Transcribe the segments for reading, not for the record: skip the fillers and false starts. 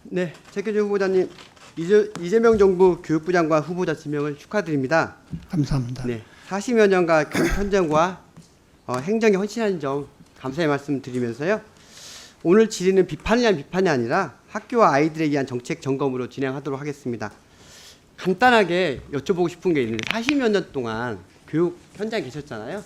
네, 최규준 후보자님, 이재명 정부 교육부 장관 후보자 지명을 축하드립니다. 감사합니다. 네, 40여 년간 교육 현장과 행정에 헌신한 점 감사의 말씀 드리면서요. 오늘 질의는 비판이 아니라 학교와 아이들에 의한 정책 점검으로 진행하도록 하겠습니다. 간단하게 여쭤보고 싶은 게 있는데 40여 년 동안 교육 현장에 계셨잖아요.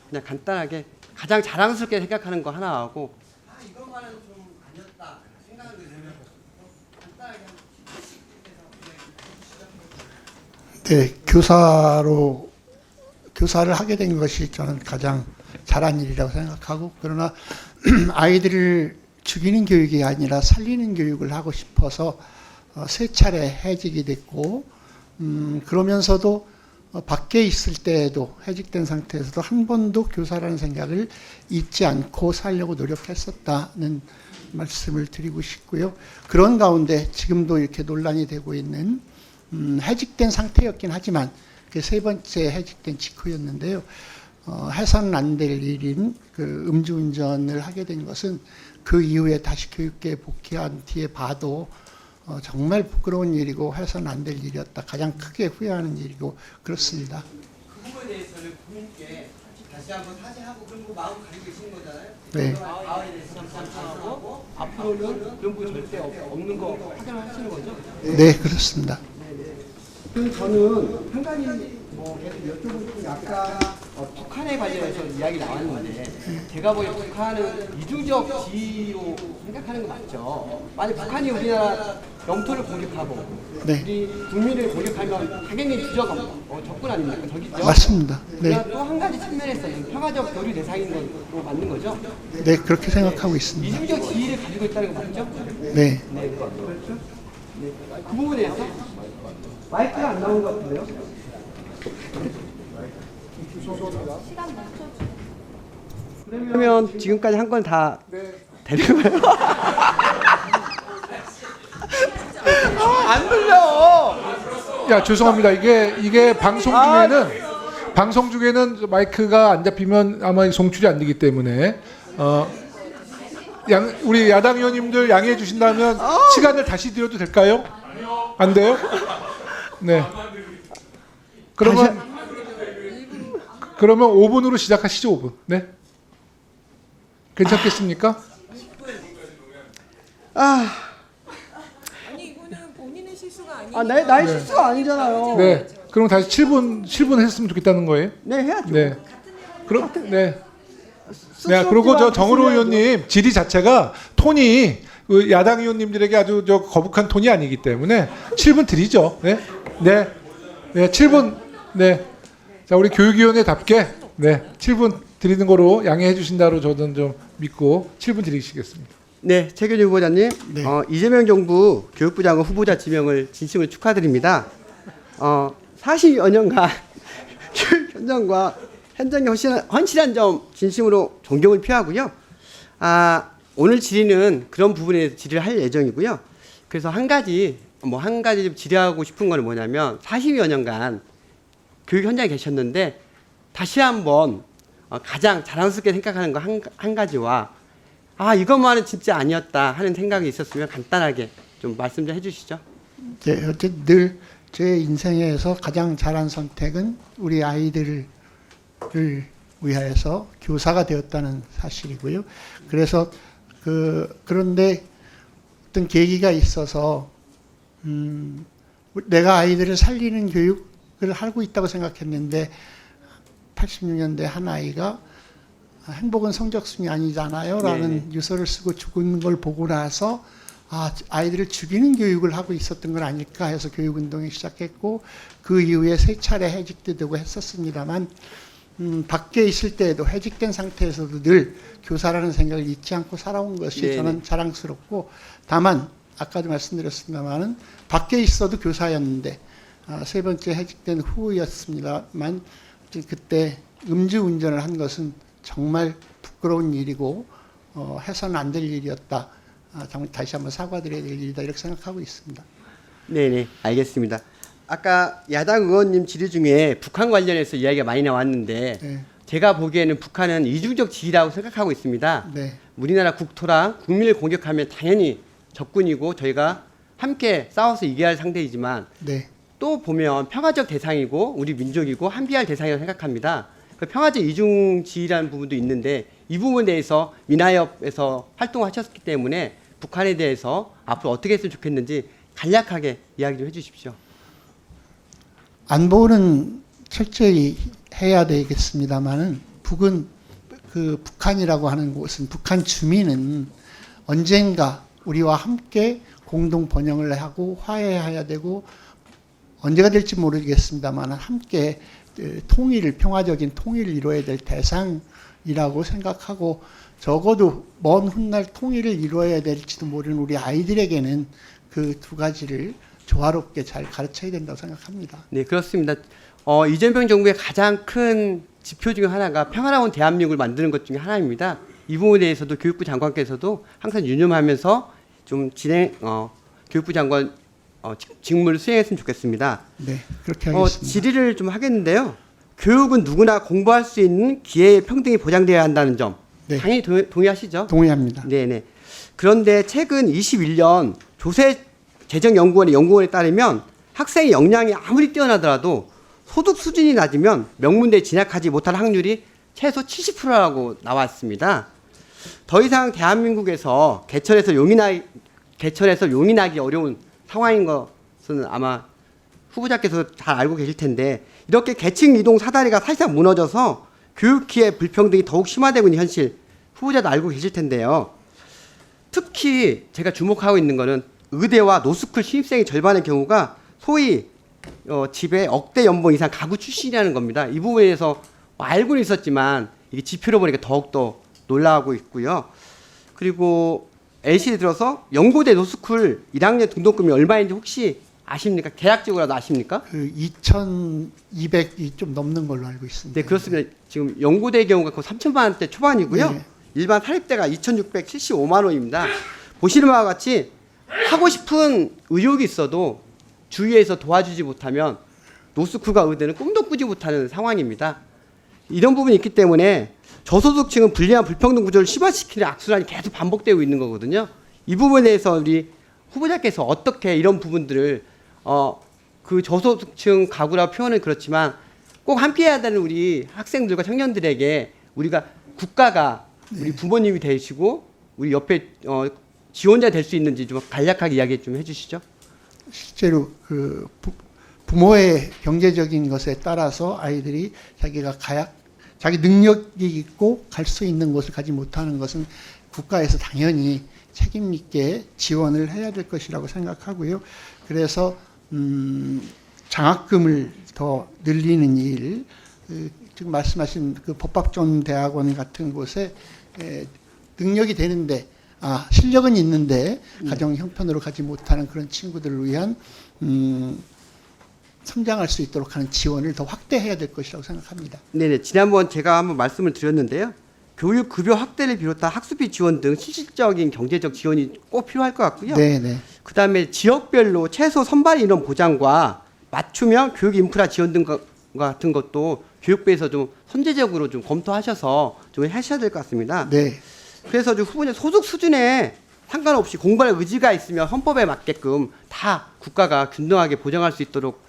그냥 간단하게 가장 자랑스럽게 생각하는 거 하나 하고 이것만은 좀 아니었다 생각을 들으면 간단하게 네, 교사를 하게 된 것이 저는 가장 잘한 일이라고 생각하고, 그러나 아이들을 죽이는 교육이 아니라 살리는 교육을 하고 싶어서 세 차례 해직이 됐고, 그러면서도 밖에 있을 때에도 해직된 상태에서도 한 번도 교사라는 생각을 잊지 않고 살려고 노력했었다는 말씀을 드리고 싶고요. 그런 가운데 지금도 이렇게 논란이 되고 있는 해직된 상태였긴 하지만 그 세 번째 해직된 직후였는데요. 해서는 안 될 일인 그 음주운전을 하게 된 것은 그 이후에 다시 교육계에 복귀한 뒤에 봐도 정말 부끄러운 일이고 해서는 안 될 일이었다. 가장 크게 후회하는 일이고 그렇습니다. 그 부분에 대해서는 국민께 다시 한번 사죄하고 그런 거 마음 가지고 계시는 거잖아요. 네. 마음에 대해서 참하고 앞으로는 그런 거 절대 없는 거 확인하시는 거죠? 네, 그렇습니다. 그럼 저는 한 가지 계속 여쭤보고 싶은 게 아까 북한에 관련해서 이야기 나왔는데 제가 보기엔 북한은 이중적 지위로 생각하는 거 맞죠? 만약 북한이 우리나라 영토를 공격하고 네. 우리 국민을 공격하면 당연히 적군 아닙니까? 적이죠? 맞습니다. 네. 또 한 가지 측면에서는 평화적 교류 대상인 것도 맞는 거죠? 네, 그렇게 생각하고 있습니다. 이중적 지위를 가지고 있다는 거 맞죠? 네. 네, 그렇죠. 네. 그 부분에서 마이크가 안 나온 것 같은데요? 그러면 지금까지 한 건 다 되는 거예요? 안 들려. 야, 죄송합니다. 이게 방송 중에는 마이크가 안 잡히면 아마 송출이 안 되기 때문에 우리 야당 의원님들 양해해 주신다면 시간을 다시 드려도 될까요? 안 돼요? 네. 그러면 5분으로 시작하시죠. 5분. 네. 괜찮겠습니까? 아니 이거는 본인의 실수가 아니니까. 나의 실수가 아니잖아요. 네. 그럼 다시 7분 했으면 좋겠다는 거예요? 네, 해야죠. 네. 그럼 네. 네, 그리고 저 정으로 의원님 질의 자체가 톤이 그 야당 의원님들에게 아주 거북한 톤이 아니기 때문에 7분 드리죠. 네, 네, 네, 7분. 네, 자 우리 교육위원회답게 네 7분 드리는 거로 양해해 주신다로 저는 좀 믿고 7분 드리시겠습니다. 네, 최규준 후보자님, 네. 이재명 정부 교육부 장관 후보자 지명을 진심으로 축하드립니다. 40여 년간 교육 현장과 현장에 헌신한 점 진심으로 존경을 표하고요. 오늘 질의는 그런 부분에 대해서 질의를 할 예정이고요. 그래서 한 가지 좀 질의하고 싶은 거는 뭐냐면 40여 년간 교육 현장에 계셨는데 다시 한번 가장 자랑스럽게 생각하는 거 한 가지와 이것만은 진짜 아니었다 하는 생각이 있었으면 간단하게 좀 말씀 좀 해주시죠. 네, 어쨌든 늘 제 인생에서 가장 잘한 선택은 우리 아이들을 위하여서 교사가 되었다는 사실이고요. 그래서 그런데 어떤 계기가 있어서 내가 아이들을 살리는 교육을 하고 있다고 생각했는데 86년대 한 아이가 행복은 성적순이 아니잖아요 라는 유서를 쓰고 죽은 걸 보고 나서 아이들을 죽이는 교육을 하고 있었던 건 아닐까 해서 교육운동이 시작했고, 그 이후에 세 차례 해직도 되고 했었습니다만 밖에 있을 때에도 해직된 상태에서도 늘 교사라는 생각을 잊지 않고 살아온 것이 저는 자랑스럽고, 다만 아까도 말씀드렸습니다만은 밖에 있어도 교사였는데 세 번째 해직된 후였습니다만 그때 음주운전을 한 것은 정말 부끄러운 일이고 해서는 안 될 일이었다. 다시 한번 사과드려야 될 일이다 이렇게 생각하고 있습니다. 네네, 알겠습니다. 아까 야당 의원님 질의 중에 북한 관련해서 이야기가 많이 나왔는데 네. 제가 보기에는 북한은 이중적 지위라고 생각하고 있습니다. 네. 우리나라 국토랑 국민을 공격하면 당연히 적군이고 저희가 함께 싸워서 이겨야 할 상대이지만 네. 또 보면 평화적 대상이고 우리 민족이고 함께할 대상이라고 생각합니다. 그 평화적 이중지휘라는 부분도 있는데 이 부분에 대해서 미나협에서 활동하셨기 때문에 북한에 대해서 앞으로 어떻게 했으면 좋겠는지 간략하게 이야기 좀 해주십시오. 안보는 철저히 해야 되겠습니다만은 그 북한이라고 하는 곳은 북한 주민은 언젠가 우리와 함께 공동 번영을 하고 화해해야 되고 언제가 될지 모르겠습니다만 함께 평화적인 통일을 이루어야 될 대상이라고 생각하고 적어도 먼 훗날 통일을 이루어야 될지도 모르는 우리 아이들에게는 그 두 가지를 조화롭게 잘 가르쳐야 된다고 생각합니다. 네, 그렇습니다. 이재명 정부의 가장 큰 지표 중에 하나가 평화로운 대한민국을 만드는 것 중에 하나입니다. 이 부분에 대해서도 교육부 장관께서도 항상 유념하면서 좀 교육부 장관 직무를 수행했으면 좋겠습니다. 네, 그렇게 하겠습니다. 질의를 좀 하겠는데요. 교육은 누구나 공부할 수 있는 기회의 평등이 보장되어야 한다는 점 네. 당연히 동의하시죠? 동의합니다. 네네. 그런데 최근 21년 조세재정연구원의 연구원에 따르면 학생의 역량이 아무리 뛰어나더라도 소득 수준이 낮으면 명문대에 진학하지 못할 확률이 최소 70%라고 나왔습니다. 더 이상 대한민국에서 개천에서 용인하기 어려운 상황인 것은 아마 후보자께서 잘 알고 계실 텐데 이렇게 계층 이동 사다리가 사실상 무너져서 교육 기회 불평등이 더욱 심화되고 있는 현실 후보자도 알고 계실 텐데요. 특히 제가 주목하고 있는 거는 의대와 노스쿨 신입생의 절반의 경우가 소위 집에 억대 연봉 이상 가구 출신이라는 겁니다. 이 부분에 대해서 알고는 있었지만 이게 지표로 보니까 더욱더 놀라고 있고요. 그리고 LC에 들어서 연고대 노스쿨 1학년 등록금이 얼마인지 혹시 아십니까? 계약적으로라도 아십니까? 그 2,200이 좀 넘는 걸로 알고 있습니다. 네, 그렇습니다. 지금 연고대의 경우가 거의 3천만 원대 초반이고요. 네. 일반 사립대가 2,675만 원입니다. 보시는 바와 같이 하고 싶은 의욕이 있어도 주위에서 도와주지 못하면 노스쿨과 의대는 꿈도 꾸지 못하는 상황입니다. 이런 부분이 있기 때문에 저소득층은 불리한 불평등 구조를 심화시키는 악순환이 계속 반복되고 있는 거거든요. 이 부분에 대해서 우리 후보자께서 어떻게 이런 부분들을 그 저소득층 가구라고 표현은 그렇지만 꼭 함께해야 되는 우리 학생들과 청년들에게 우리가 국가가 우리 부모님이 되시고 우리 옆에 지원자 될 수 있는지 좀 간략하게 이야기 좀 해주시죠. 실제로 그 부모의 경제적인 것에 따라서 아이들이 자기 능력이 있고 갈 수 있는 곳을 가지 못하는 것은 국가에서 당연히 책임 있게 지원을 해야 될 것이라고 생각하고요. 그래서 장학금을 더 늘리는 일, 지금 말씀하신 그 법학전대학원 같은 곳에 능력이 되는데 실력은 있는데 가정 형편으로 가지 못하는 그런 친구들을 위한 성장할 수 있도록 하는 지원을 더 확대해야 될 것이라고 생각합니다. 네네. 지난번 제가 한번 말씀을 드렸는데요. 교육 급여 확대를 비롯한 학습비 지원 등 실질적인 경제적 지원이 꼭 필요할 것 같고요. 네네. 그다음에 지역별로 최소 선발 인원 보장과 맞춤형 교육 인프라 지원 등 같은 것도 교육부에서 좀 선제적으로 좀 검토하셔서 좀 하셔야 될 것 같습니다. 네. 그래서 좀 후보자 소득 수준에 상관없이 공부할 의지가 있으면 헌법에 맞게끔 다 국가가 균등하게 보장할 수 있도록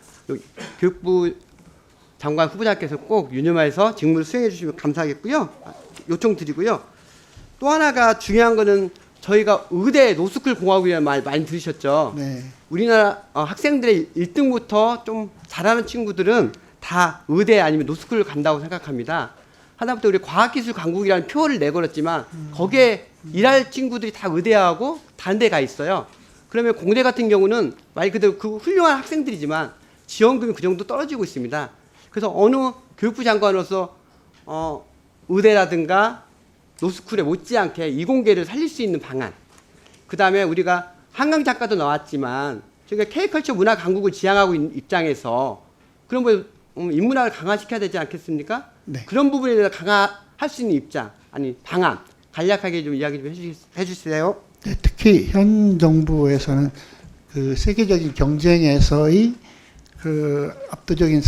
교육부 장관 후보자께서 꼭 유념해서 직무를 수행해 주시면 감사하겠고요. 요청드리고요. 또 하나가 중요한 거는 저희가 의대 노스쿨 공화국이라는 말 많이 들으셨죠. 네. 우리나라 학생들의 1등부터 좀 잘하는 친구들은 다 의대 아니면 노스쿨을 간다고 생각합니다. 하다못해 우리 과학기술 강국이라는 표어를 내걸었지만 거기에 일할 친구들이 다 의대하고 다른 데 가 있어요. 그러면 공대 같은 경우는 말 그대로 그 훌륭한 학생들이지만 지원금이 그 정도 떨어지고 있습니다. 그래서 어느 교육부 장관으로서 의대라든가 노스쿨에 못지않게 이공계를 살릴 수 있는 방안, 그 다음에 우리가 한강 작가도 나왔지만 저희가 K컬처 문화 강국을 지향하고 있는 입장에서 그런 뭐 인문학을 강화시켜야 되지 않겠습니까? 네. 그런 부분에 대해서 강화할 수 있는 입장, 아니 방안 간략하게 좀 이야기 좀 해주세요. 네, 특히 현 정부에서는 그 세계적인 경쟁에서의 그 압도적인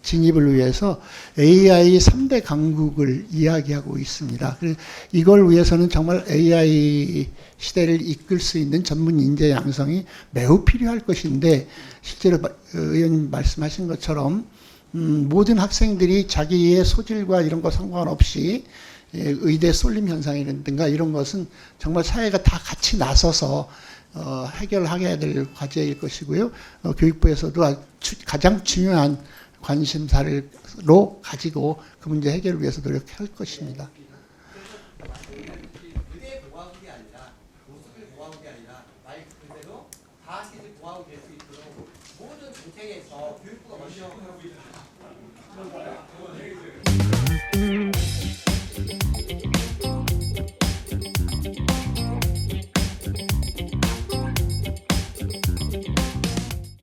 진입을 위해서 AI 3대 강국을 이야기하고 있습니다. 그래서 이걸 위해서는 정말 AI 시대를 이끌 수 있는 전문 인재 양성이 매우 필요할 것인데 실제로 의원님 말씀하신 것처럼 모든 학생들이 자기의 소질과 이런 거 상관없이 의대 쏠림 현상이라든가 이런 것은 정말 사회가 다 같이 나서서 해결하게 될 과제일 것이고요. 교육부에서도 가장 중요한 관심사로 가지고 그 문제 해결을 위해서 노력할 것입니다. 의대 보호학이 아니라 모습을 보호학이 아니라 말 그대로 과학기술 보호학이 될 수 있도록 모든 정책에서 교육부가 먼저 하고 있습니다.